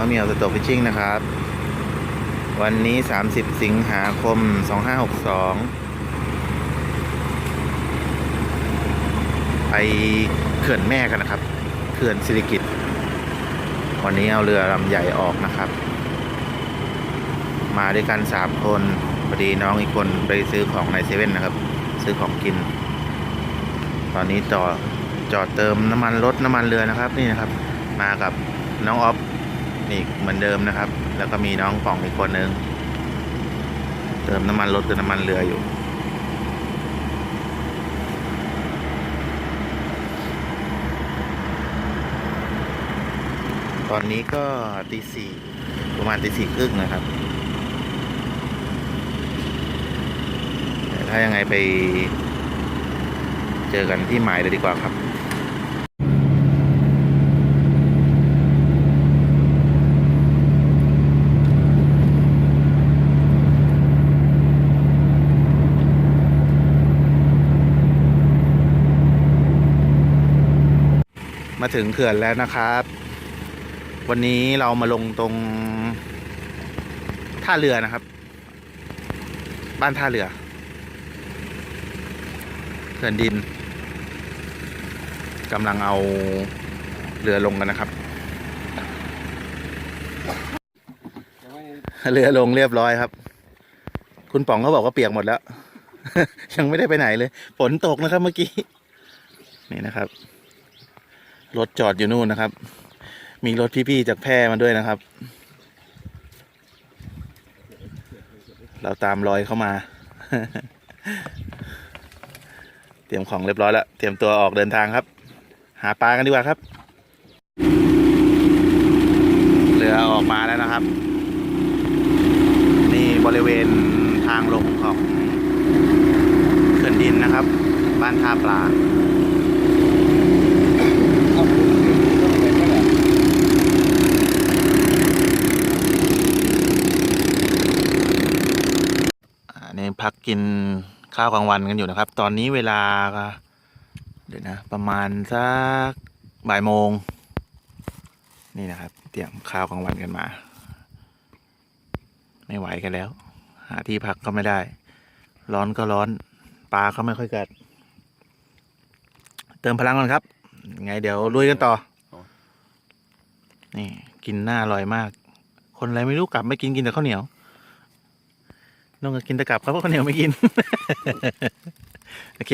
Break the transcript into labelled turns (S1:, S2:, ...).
S1: มะเหมี่ยวสโตฟิชชิ่งนะครับวันนี้30สิงหาคม2562ไปเขื่อนแม่กันนะครับเขื่อนสิริกิติ์วันนี้เอาเรือลำใหญ่ออกนะครับมาด้วยกัน3คนพอดีน้องอีกคนไปซื้อของในเซเว่นนะครับซื้อของกินตอนนี้จอดเติมน้ำมันรถน้ำมันเรือนะครับนี่นะครับมากับน้องออฟนี่เหมือนเดิมนะครับแล้วก็มีน้องป่องอีกคนนึงเติมน้ำมันรถกับน้ำมันเรืออยู่ตอนนี้ก็ตี 4ประมาณตี 4 ครึ่งนะครับถ้ายังไงไปเจอกันที่หมายเลยดีกว่าครับมาถึงเขื่อนแล้วนะครับวันนี้เรามาลงตรงท่าเรือนะครับบ้านท่าเรือเขื่อนดินกำลังเอาเรือลงกันนะครับเรือลงเรียบร้อยครับคุณป๋องเขาบอกว่าเปียกหมดแล้ว ยังไม่ได้ไปไหนเลยฝนตกนะครับเมื่อกี้นี่นะครับรถจอดอยู่นู่นนะครับมีรถพี่ๆจากแพร่มาด้วยนะครับเราตามรอยเข้ามา เตรียมของเรียบร้อยแล้วเตรียมตัวออกเดินทางครับหาปลากันดีกว่าครับเรือออกมาแล้วนะครับนี่บริเวณทางลงของเขื่อนดินนะครับบ้านท่าปลานี่พักกินข้าวกลางวันกันอยู่นะครับตอนนี้เวลาเดี๋ยวนะประมาณสักบ่ายโมงนี่นะครับเตรียมข้าวกลางวันกันมาไม่ไหวกันแล้วหาที่พักก็ไม่ได้ร้อนก็ร้อนปลาก็ไม่ค่อยกัดเติมพลังก่อนครับไงเดี๋ยวลุยกันต่อนี่กินหน้าอร่อยมากคนอะไรไม่รู้กลับไม่กินแต่ข้าวเหนียวน้องก็กินแต่กลับครับเพราะข้าวเหนียวไม่กิน โอเค